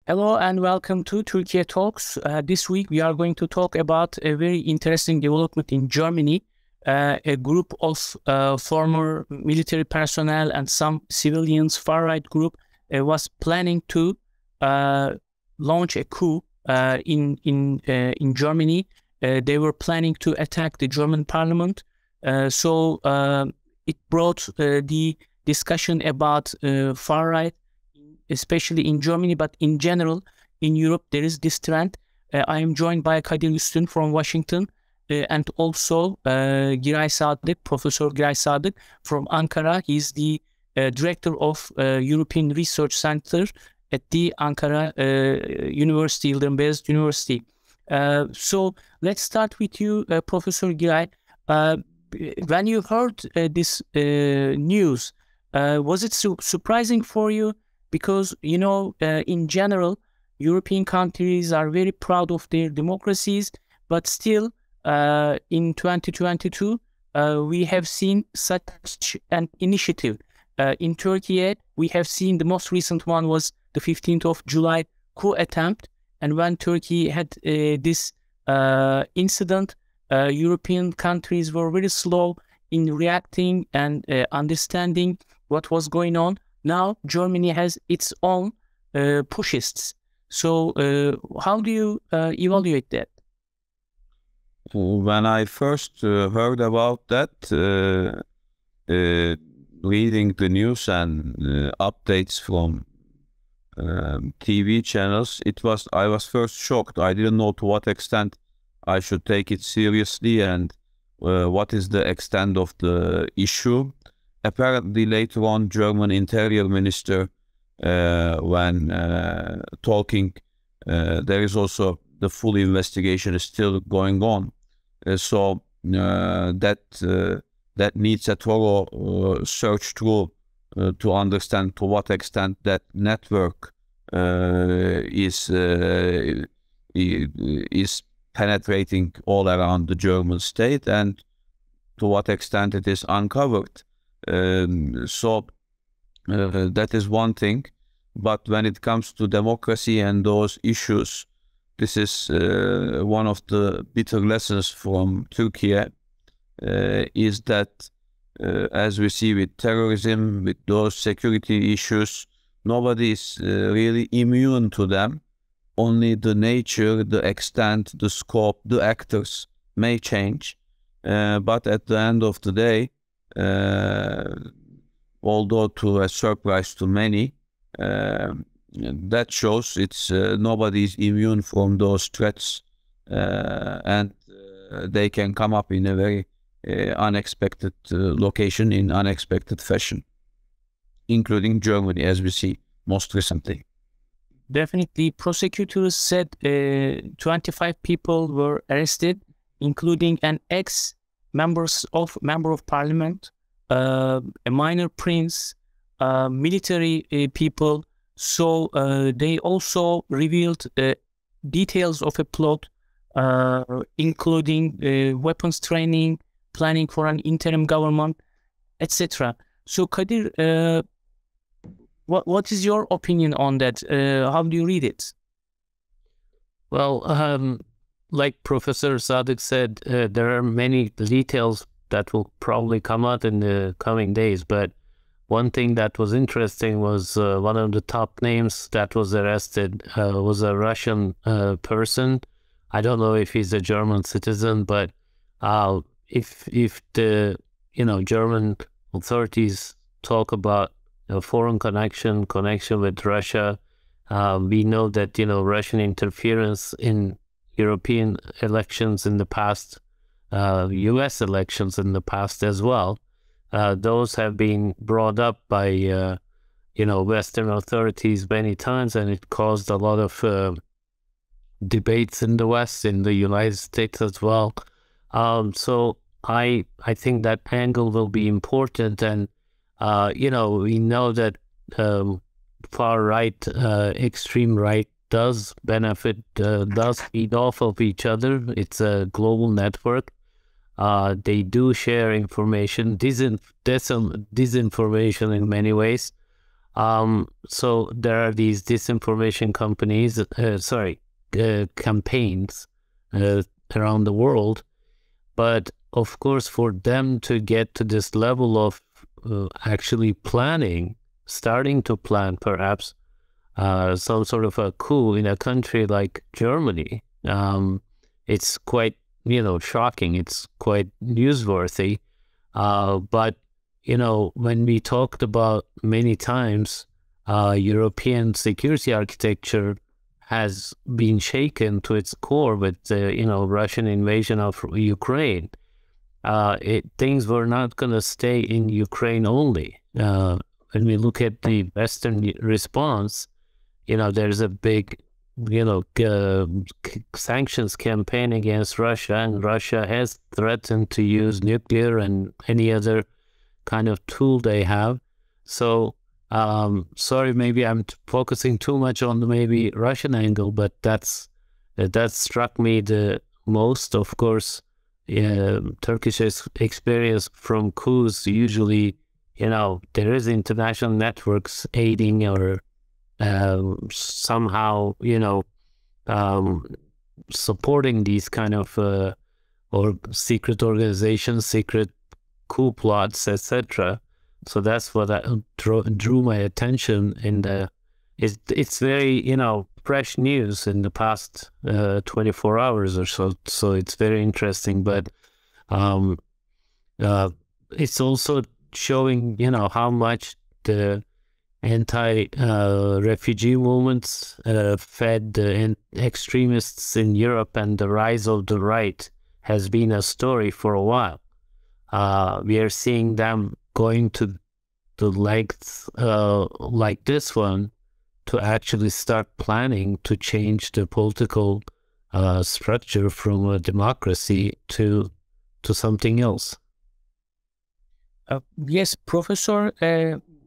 Hello and welcome to Türkiye Talks. This week we are going to talk about a very interesting development in Germany. A group of former military personnel and some civilians, far-right group, was planning to launch a coup in Germany. They were planning to attack the German parliament. So it brought the discussion about far-right, especially in Germany, but in general, in Europe, there is this trend. I am joined by Kadir Ustun from Washington and also Giray Sadık, Professor Giray Sadık from Ankara. He's the director of European Research Center at the Ankara University, Yıldırım-Beyazıt University. So let's start with you, Professor Giray. When you heard this news, was it surprising for you? Because, you know, in general, European countries are very proud of their democracies, but still, in 2022, we have seen such an initiative. In Türkiye, we have seen the most recent one was the 15th of July coup attempt. And when Turkey had this incident, European countries were very slow in reacting and understanding what was going on. Now Germany has its own pushists. So how do you evaluate that? When I first heard about that, reading the news and updates from TV channels, I was first shocked. I didn't know to what extent I should take it seriously and what is the extent of the issue. Apparently, later on, German Interior Minister, when talking, there is also the full investigation is still going on. So that needs a thorough search through to understand to what extent that network is penetrating all around the German state and to what extent it is uncovered. So that is one thing, but when it comes to democracy and those issues, this is one of the bitter lessons from Turkey, is that as we see with terrorism, with those security issues, nobody is really immune to them. Only the nature, the extent, the scope, the actors may change, but at the end of the day, although to a surprise to many, that shows it's nobody is immune from those threats, and they can come up in a very unexpected location in unexpected fashion, including Germany, as we see most recently. Definitely, prosecutors said 25 people were arrested, including an member of parliament, a minor prince, military people. So they also revealed details of a plot, including weapons training, planning for an interim government, etc. So Kadir, what is your opinion on that? How do you read it? Well, like Professor Sadık said, there are many details that will probably come out in the coming days. But one thing that was interesting was one of the top names that was arrested was a Russian person. I don't know if he's a German citizen, but if the German authorities talk about foreign connection with Russia, we know that Russian interference in European elections in the past, U.S. elections in the past as well. Those have been brought up by Western authorities many times, and it caused a lot of debates in the West, in the United States as well. So I think that angle will be important, and we know that far right, extreme right does benefit, does feed off of each other. It's a global network. They do share information, disinformation in many ways. So there are these disinformation campaigns around the world. But of course, for them to get to this level of actually starting to plan perhaps some sort of a coup in a country like Germany, it's quite, shocking. It's quite newsworthy. But, when we talked about many times, European security architecture has been shaken to its core with the, Russian invasion of Ukraine. Things were not going to stay in Ukraine only. When we look at the Western response, there's a big, sanctions campaign against Russia, and Russia has threatened to use nuclear and any other kind of tool they have. So, sorry, maybe I'm focusing too much on the maybe Russian angle, but that struck me the most. Of course, Turkish experience from coups usually, there is international networks aiding or somehow, supporting these kind of or secret organizations, secret coup plots, etc. So that's what drew my attention. It's very, fresh news in the past 24 hours or so. So it's very interesting. But it's also showing, how much the anti-refugee movements fed the extremists in Europe, and the rise of the right has been a story for a while. We are seeing them going to the lengths like this one to actually start planning to change the political structure from a democracy to something else. Yes, Professor.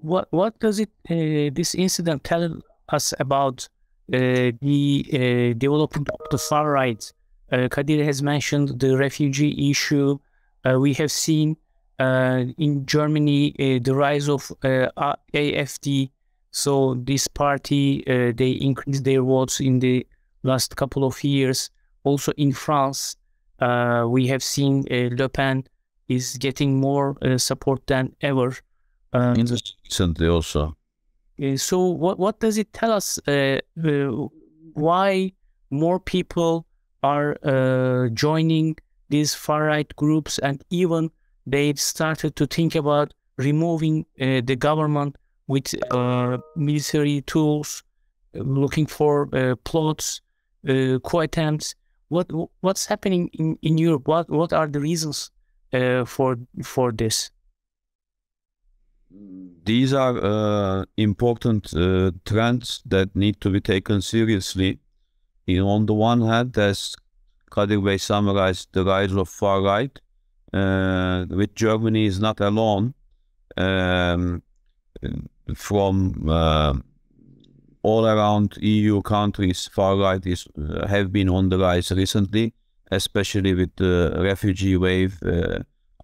What does this incident tell us about the development of the far right? Kadir has mentioned the refugee issue. We have seen in Germany the rise of AfD. So this party, they increased their votes in the last couple of years. Also in France, we have seen Le Pen is getting more support than ever. Recently also. So what does it tell us? Why more people are joining these far-right groups, and even they've started to think about removing the government with military tools, looking for plots, coup attempts. What's happening in Europe? What are the reasons for this? These are important trends that need to be taken seriously. On the one hand, as Kadir Bey summarized, the rise of far right, which Germany is not alone. From all around EU countries, far right have been on the rise recently, especially with the refugee wave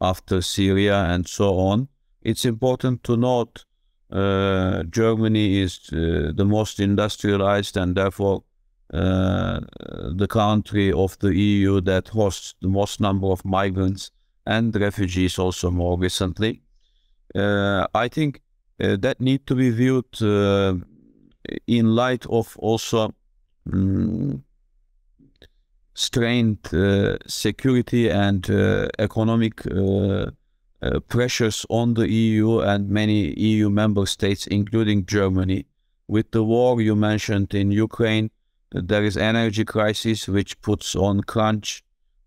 after Syria and so on. It's important to note Germany is the most industrialized and therefore the country of the EU that hosts the most number of migrants and refugees also more recently. I think that need to be viewed in light of also strained security and economic pressures on the EU and many EU member states, including Germany. With the war you mentioned in Ukraine, there is energy crisis which puts on crunch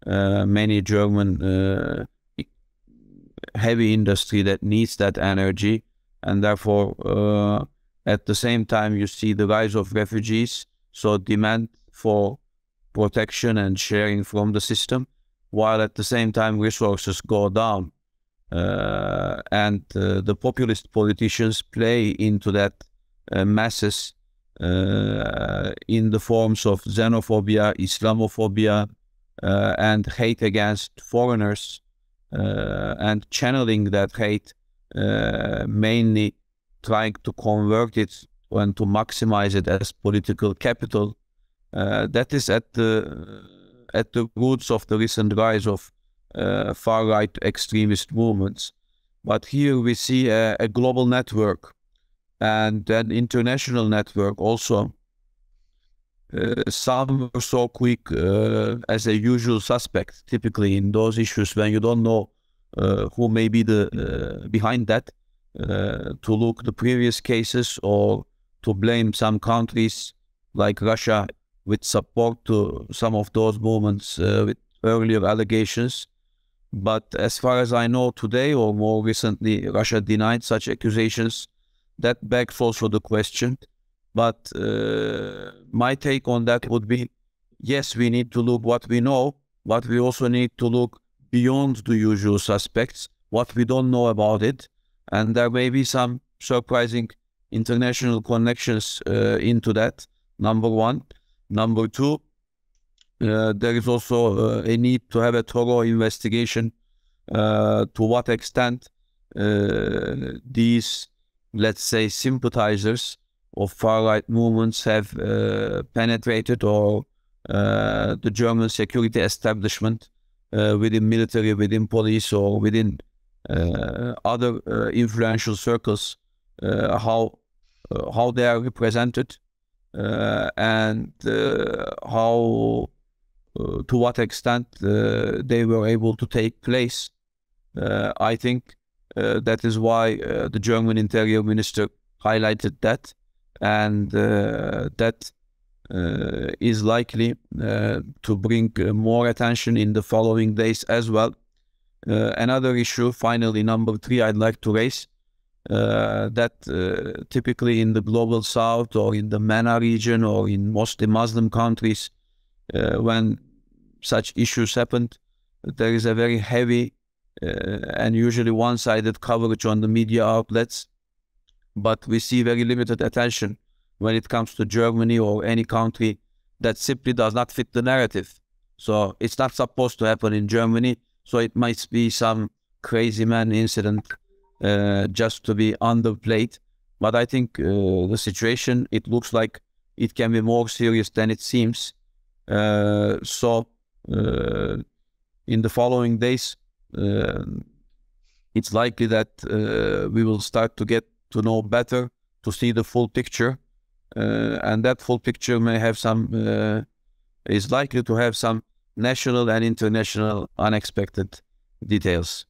many German heavy industry that needs that energy, and therefore at the same time you see the rise of refugees, so demand for protection and sharing from the system, while at the same time resources go down. And the populist politicians play into that masses in the forms of xenophobia, Islamophobia, and hate against foreigners, and channeling that hate mainly trying to convert it and to maximize it as political capital. That is at the roots of the recent rise of far-right extremist movements. But here we see a global network and an international network also. Some were so quick as a usual suspect, typically in those issues when you don't know who may be the behind that, to look the previous cases or to blame some countries like Russia with support to some of those movements with earlier allegations. But as far as I know today, or more recently, Russia denied such accusations. That begs also the question. But my take on that would be, yes, we need to look what we know, but we also need to look beyond the usual suspects, what we don't know about it. And there may be some surprising international connections into that, number one. Number two, there is also a need to have a thorough investigation to what extent these, let's say, sympathizers of far-right movements have penetrated or the German security establishment within military, within police, or within other influential circles, how they are represented and how to what extent they were able to take place. I think that is why the German Interior Minister highlighted that, and that is likely to bring more attention in the following days as well. Another issue, finally, number three, I'd like to raise, that typically in the global south or in the MENA region or in mostly Muslim countries, when such issues happened, there is a very heavy and usually one-sided coverage on the media outlets, but we see very limited attention when it comes to Germany or any country that simply does not fit the narrative. So it's not supposed to happen in Germany, so it might be some crazy man incident just to be underplayed. But I think the situation, it looks like it can be more serious than it seems. So in the following days, it's likely that we will start to get to know better, to see the full picture, and that full picture may have some, is likely to have some national and international unexpected details.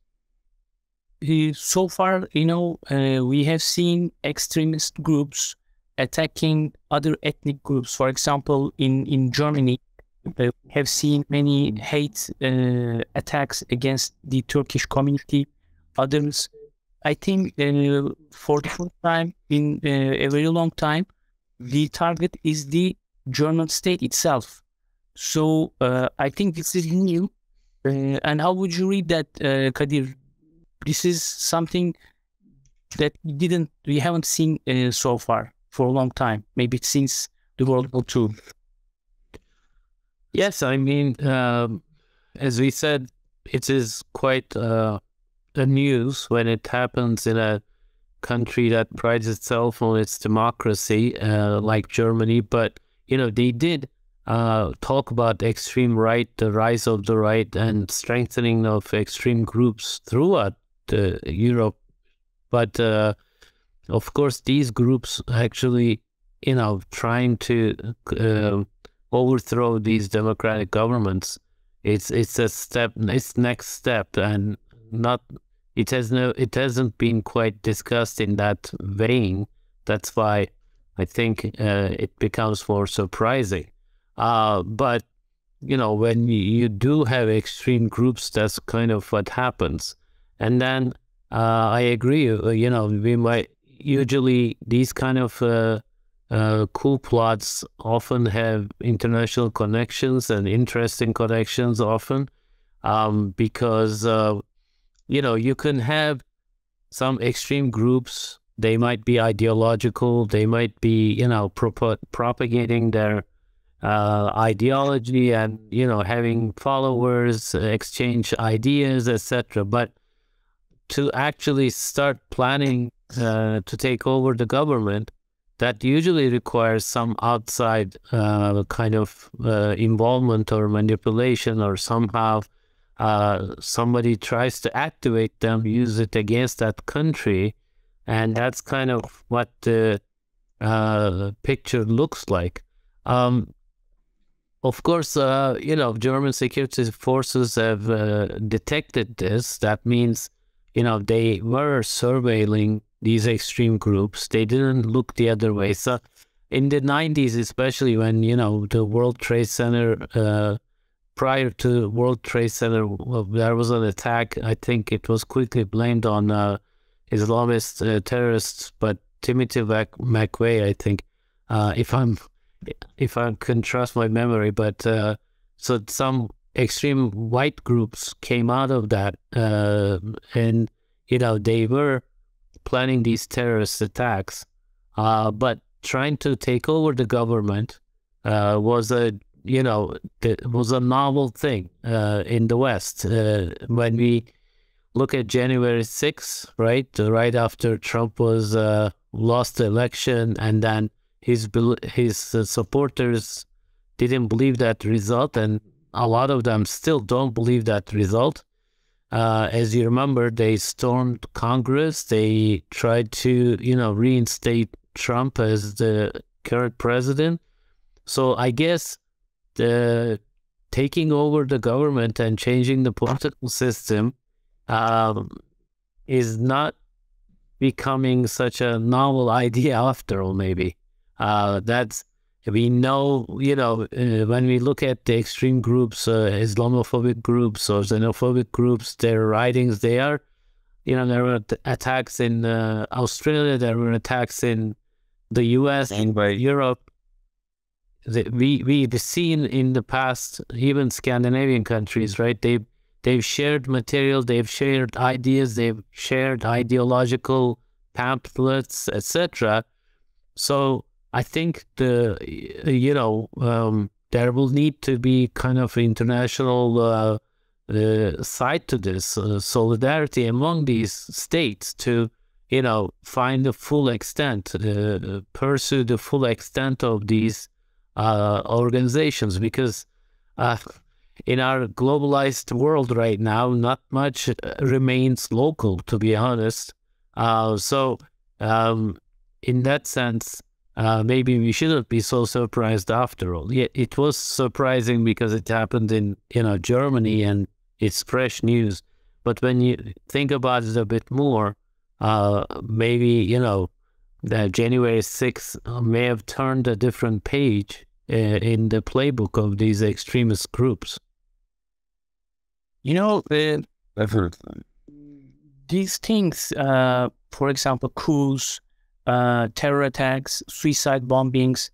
So far, we have seen extremist groups attacking other ethnic groups. For example, in Germany, we have seen many hate attacks against the Turkish community. Others, I think, for the first time in a very long time, the target is the German state itself. So I think this is new. And how would you read that, Kadir? This is something that we haven't seen so far for a long time, maybe since the World War II. Yes, I mean, as we said, it is quite a news when it happens in a country that prides itself on its democracy, like Germany. But, they did talk about extreme right, the rise of the right, and strengthening of extreme groups throughout Europe. But, of course, these groups actually, trying to overthrow these democratic governments, it's a step, it's next step, and it hasn't been quite discussed in that vein. That's why I think it becomes more surprising. But when you do have extreme groups, that's kind of what happens. And then I agree, we might usually these kind of coup plots often have international connections and interesting connections often, because you can have some extreme groups. They might be ideological, they might be propagating their ideology and having followers, exchange ideas, etc. But to actually start planning to take over the government, that usually requires some outside kind of involvement or manipulation, or somehow somebody tries to activate them, use it against that country. And that's kind of what the picture looks like. Of course, German security forces have detected this. That means, they were surveilling these extreme groups. They didn't look the other way. So in the 90s, especially when, the World Trade Center, prior to World Trade Center, there was an attack. I think it was quickly blamed on Islamist terrorists, but Timothy McVeigh, I think, if I can trust my memory, but so some extreme white groups came out of that, and they were planning these terrorist attacks, but trying to take over the government was a novel thing in the West. When we look at January 6th, right after Trump was lost the election, and then his supporters didn't believe that result, and a lot of them still don't believe that result. As you remember, they stormed Congress. They tried to, reinstate Trump as the current president. So I guess the taking over the government and changing the political system is not becoming such a novel idea after all, maybe. We know, when we look at the extreme groups, Islamophobic groups or xenophobic groups, their writings, there were attacks in Australia, there were attacks in the US, and Europe. We've seen in the past, even Scandinavian countries, right? They've shared material, they've shared ideas, they've shared ideological pamphlets, etc. So I think there will need to be kind of international side to this, solidarity among these states to, find the full extent, pursue the full extent of these organizations, because in our globalized world right now, not much remains local, to be honest. So in that sense, maybe we shouldn't be so surprised after all. Yeah, it was surprising because it happened in, Germany, and it's fresh news. But when you think about it a bit more, maybe, that January 6th may have turned a different page in the playbook of these extremist groups. Definitely. These things, for example, coups, terror attacks, suicide bombings,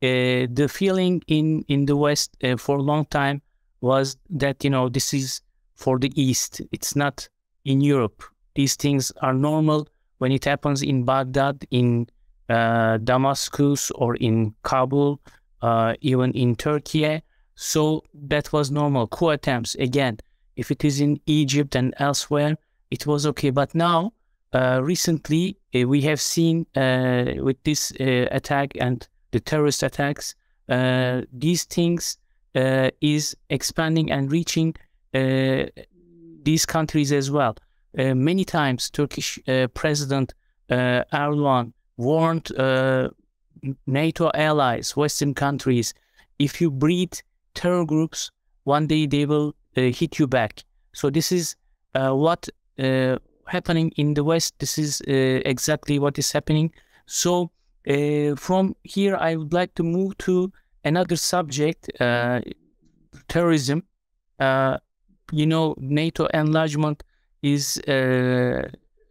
the feeling in the West for a long time was that, this is for the East. It's not in Europe. These things are normal when it happens in Baghdad, in Damascus, or in Kabul, even in Turkey. So that was normal. Coup attempts, again, if it is in Egypt and elsewhere, it was okay. But now, recently, we have seen with this attack and the terrorist attacks, these things is expanding and reaching these countries as well. Many times, Turkish President Erdogan warned NATO allies, Western countries, if you breed terror groups, one day they will hit you back. So this is what happening in the West. This is exactly what is happening. So from here, I would like to move to another subject, terrorism. NATO enlargement is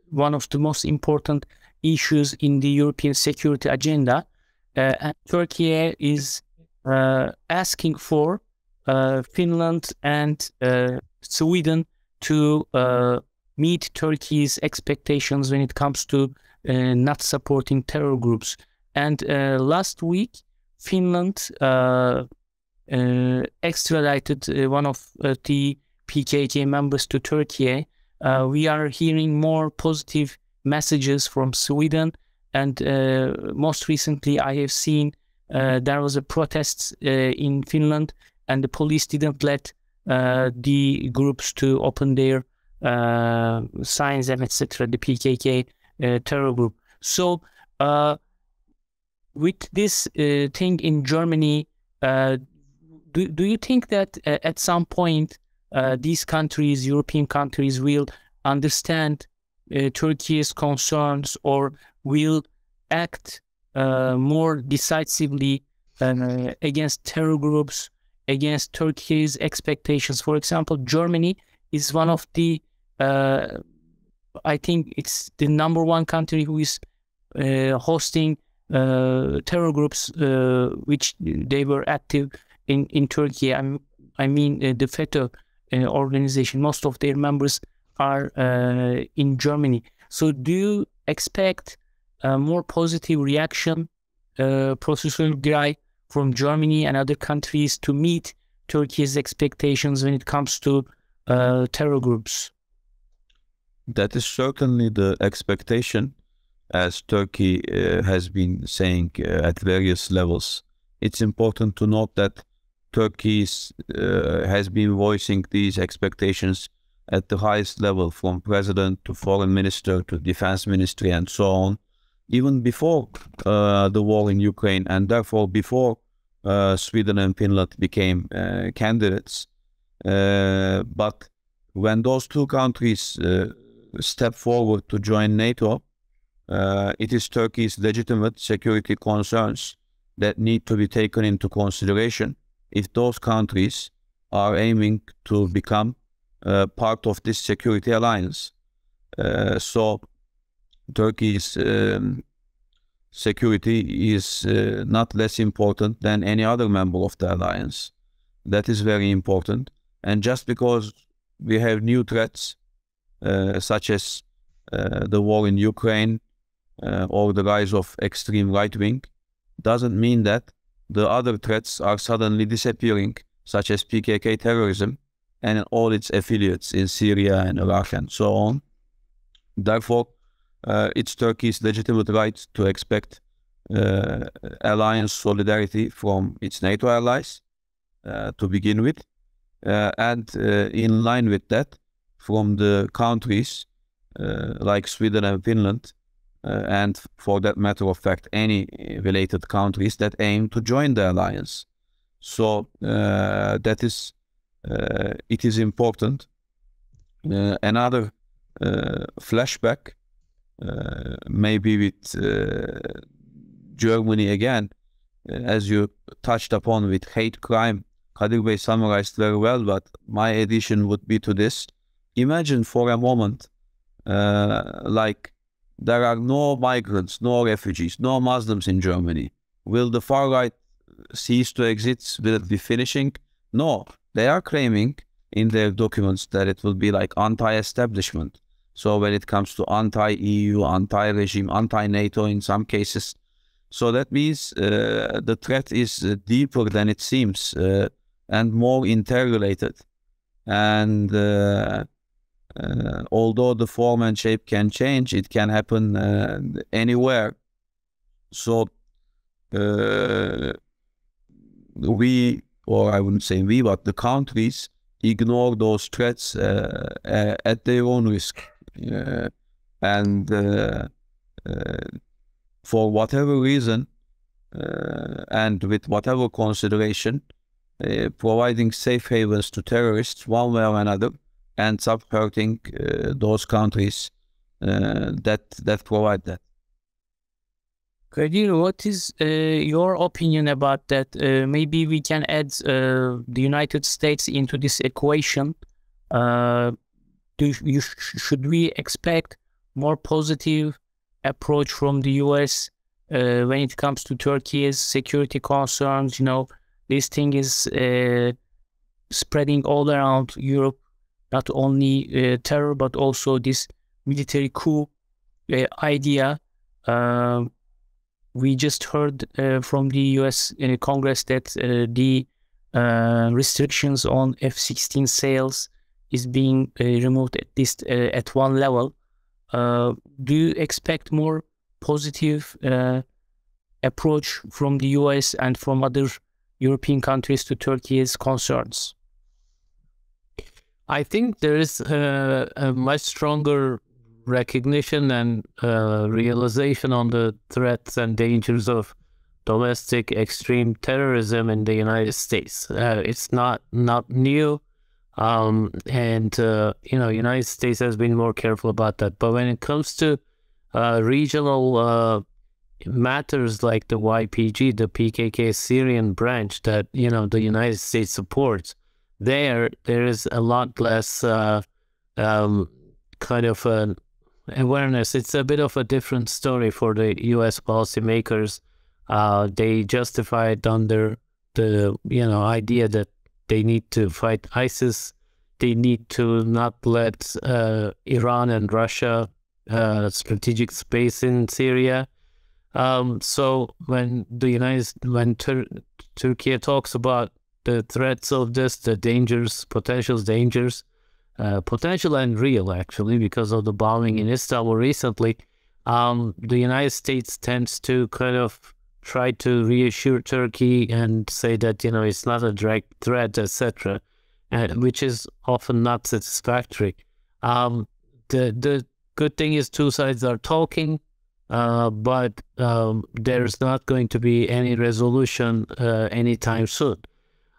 one of the most important issues in the European security agenda. And Turkey is asking for Finland and Sweden to meet Turkey's expectations when it comes to not supporting terror groups. And last week, Finland extradited one of the PKK members to Turkey. We are hearing more positive messages from Sweden, and most recently I have seen there was a protest in Finland, and the police didn't let the groups to open their signs and etc. The PKK terror group. So with this thing in Germany, do you think that at some point these countries, European countries, will understand Turkey's concerns, or will act more decisively against terror groups, against Turkey's expectations? For example, Germany is one of the, I think it's the #1 country who is hosting terror groups which they were active in Turkey. I mean the FETÖ organization. Most of their members are in Germany. So do you expect a more positive reaction, Professor Giray, from Germany and other countries to meet Turkey's expectations when it comes to terror groups? That is certainly the expectation, as Turkey has been saying at various levels. It's important to note that Turkey has been voicing these expectations at the highest level, from president to foreign minister to defense ministry and so on, even before the war in Ukraine, and therefore before Sweden and Finland became candidates. But when those two countries step forward to join NATO, it is Turkey's legitimate security concerns that need to be taken into consideration if those countries are aiming to become part of this security alliance. So Turkey's security is not less important than any other member of the alliance. That is very important. And just because we have new threats, such as the war in Ukraine or the rise of extreme right-wing, doesn't mean that the other threats are suddenly disappearing, such as PKK terrorism and all its affiliates in Syria and Iraq and so on. Therefore, it's Turkey's legitimate right to expect alliance solidarity from its NATO allies to begin with, and in line with that, from the countries like Sweden and Finland, and for that matter of fact, any related countries that aim to join the alliance. So that is, it is important. Another flashback, maybe with Germany again, as you touched upon with hate crime. Kadir Bey summarized very well, but my addition would be to this. Imagine for a moment, like there are no migrants, no refugees, no Muslims in Germany. Will the far right cease to exist? Will it be finishing? No, they are claiming in their documents that it will be like anti-establishment. So when it comes to anti-EU, anti-regime, anti-NATO in some cases. So that means the threat is deeper than it seems and more interrelated. And although the form and shape can change, it can happen anywhere. So we, or I wouldn't say we, but the countries ignore those threats at their own risk. And for whatever reason and with whatever consideration, providing safe havens to terrorists one way or another ends up hurting those countries that provide that. Kadir, what is your opinion about that? Maybe we can add the United States into this equation. Should we expect more positive approach from the US when it comes to Turkey's security concerns? You know, this thing is spreading all around Europe, not only terror, but also this military coup idea. We just heard from the US Congress that the restrictions on F-16 sales is being removed at least at one level. Do you expect more positive approach from the US and from other European countries to Turkey's concerns? I think there is a much stronger recognition and realization on the threats and dangers of domestic extreme terrorism in the United States. It's not new, and United States has been more careful about that. But when it comes to regional matters like the YPG, the PKK Syrian branch that the United States supports, there is a lot less kind of an awareness. It's a bit of a different story for the U.S. policymakers. They justify it under the idea that they need to fight ISIS. They need to not let Iran and Russia strategic space in Syria. So when Turkey talks about the threats of this, the dangers, potential dangers, potential and real actually, because of the bombing in Istanbul recently, the United States tends to kind of try to reassure Turkey and say that it's not a direct threat, etc., which is often not satisfactory. The good thing is two sides are talking, but there's not going to be any resolution anytime soon.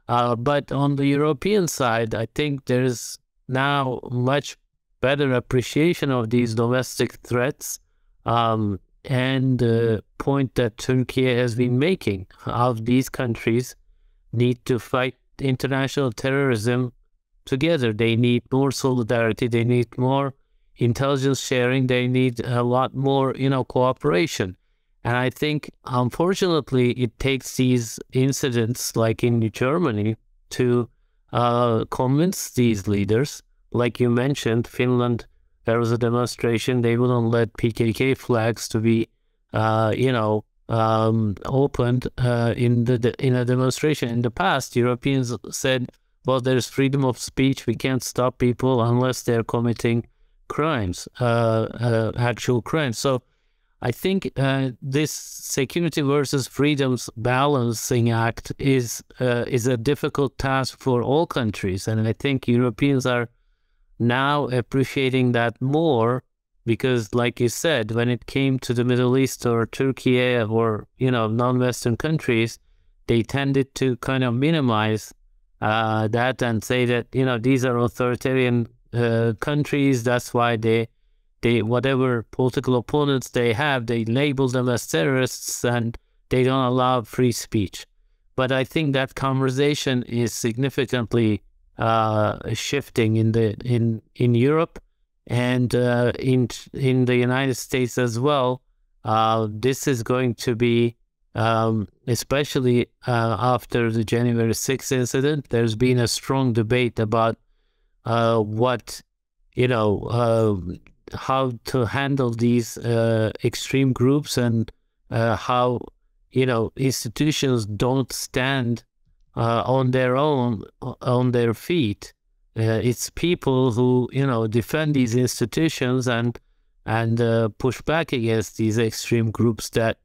But on the European side, I think there's now much better appreciation of these domestic threats, and the point that Turkey has been making, how these countries need to fight international terrorism together. They need more solidarity, they need more intelligence sharing, they need a lot more, cooperation. And I think, unfortunately, it takes these incidents like in Germany to convince these leaders. Like you mentioned, Finland, there was a demonstration. They wouldn't let PKK flags to be, opened in a demonstration. In the past, Europeans said, well, there's freedom of speech. We can't stop people unless they're committing crimes, actual crimes. So I think this security versus freedoms balancing act is a difficult task for all countries. And I think Europeans are now appreciating that more because, like you said, when it came to the Middle East or Türkiye or, non-Western countries, they tended to kind of minimize that and say that, these are authoritarian countries. That's why they whatever political opponents they have, they label them as terrorists and they don't allow free speech. But I think that conversation is significantly shifting in Europe and in the United States as well. This is going to be, especially after the January 6th incident, there's been a strong debate about what, how to handle these extreme groups and how, institutions don't stand on their own, on their feet. It's people who, defend these institutions and push back against these extreme groups that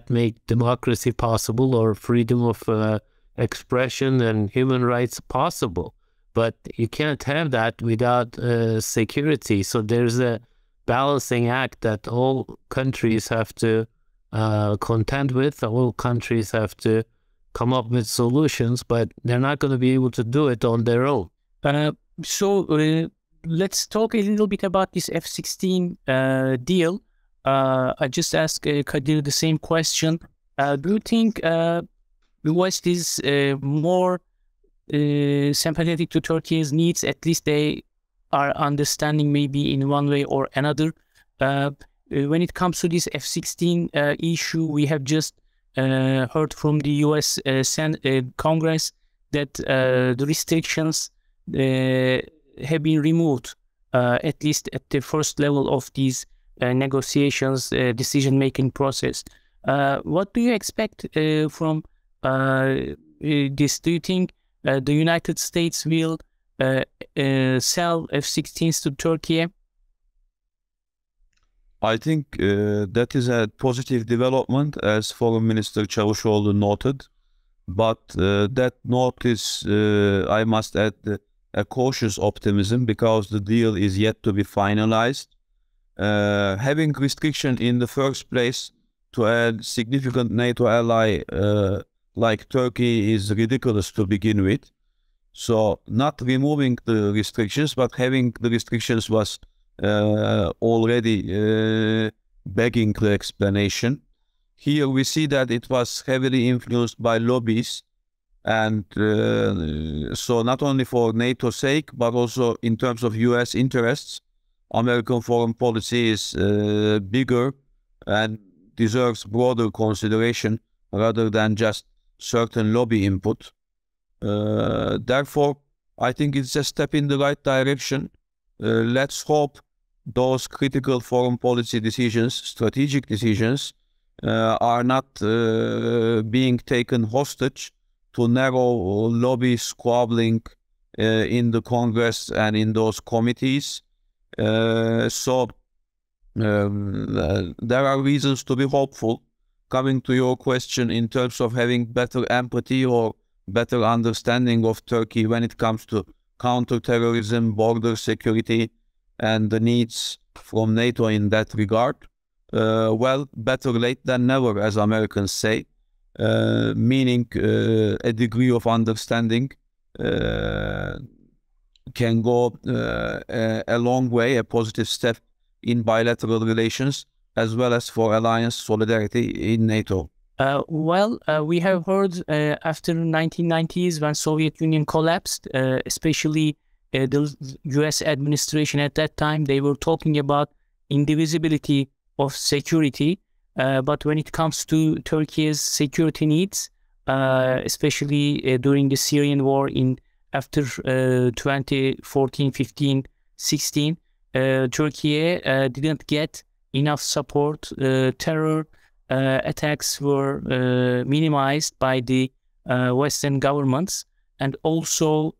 make democracy possible or freedom of expression and human rights possible. But you can't have that without security. So there's a balancing act that all countries have to contend with. All countries have to come up with solutions, but they're not going to be able to do it on their own. So let's talk a little bit about this F-16 deal. I just asked Kadir the same question. Do you think the West is more sympathetic to Turkey's needs? At least they are understanding maybe in one way or another. When it comes to this F-16 issue, we have just heard from the U.S. Congress that the restrictions have been removed, at least at the first level of these negotiations, decision-making process. What do you expect from this? Do you think the United States will sell F-16s to Turkey? I think that is a positive development, as Foreign Minister Çavuşoğlu noted. But that note is, I must add, a cautious optimism, because the deal is yet to be finalized. Having restriction in the first place to a significant NATO ally like Turkey is ridiculous to begin with. So not removing the restrictions, but having the restrictions was already begging the explanation. Here we see that it was heavily influenced by lobbies, and so not only for NATO's sake, but also in terms of US interests, American foreign policy is bigger and deserves broader consideration rather than just certain lobby input. Therefore, I think it's a step in the right direction. Let's hope those critical foreign policy decisions, strategic decisions, are not being taken hostage to narrow lobby squabbling in the Congress and in those committees. So there are reasons to be hopeful. Coming to your question in terms of having better empathy or better understanding of Turkey when it comes to counterterrorism, border security, and the needs from NATO in that regard, well, better late than never, as Americans say, meaning a degree of understanding can go a long way, a positive step in bilateral relations, as well as for alliance solidarity in NATO. We have heard after 1990s, when Soviet Union collapsed, especially the US administration at that time, they were talking about indivisibility of security. But when it comes to Turkey's security needs, especially during the Syrian war after 2014, 15, 16, Turkey didn't get enough support. Terror attacks were minimized by the Western governments, and also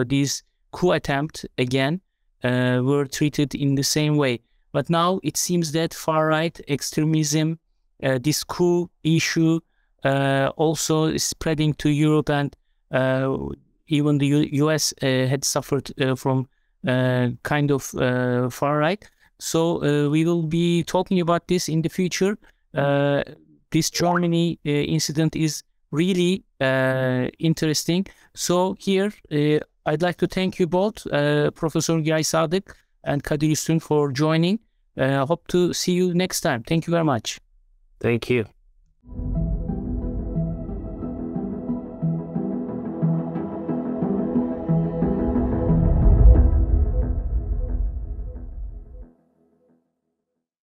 these coup attempt again were treated in the same way. But now it seems that far-right extremism, this coup issue, also is spreading to Europe, and even the US had suffered from kind of far-right. So we will be talking about this in the future. This Germany incident is really interesting. So here, I'd like to thank you both, Professor Giray Sadık and Kadir Ustun, for joining. Hope to see you next time. Thank you very much. Thank you.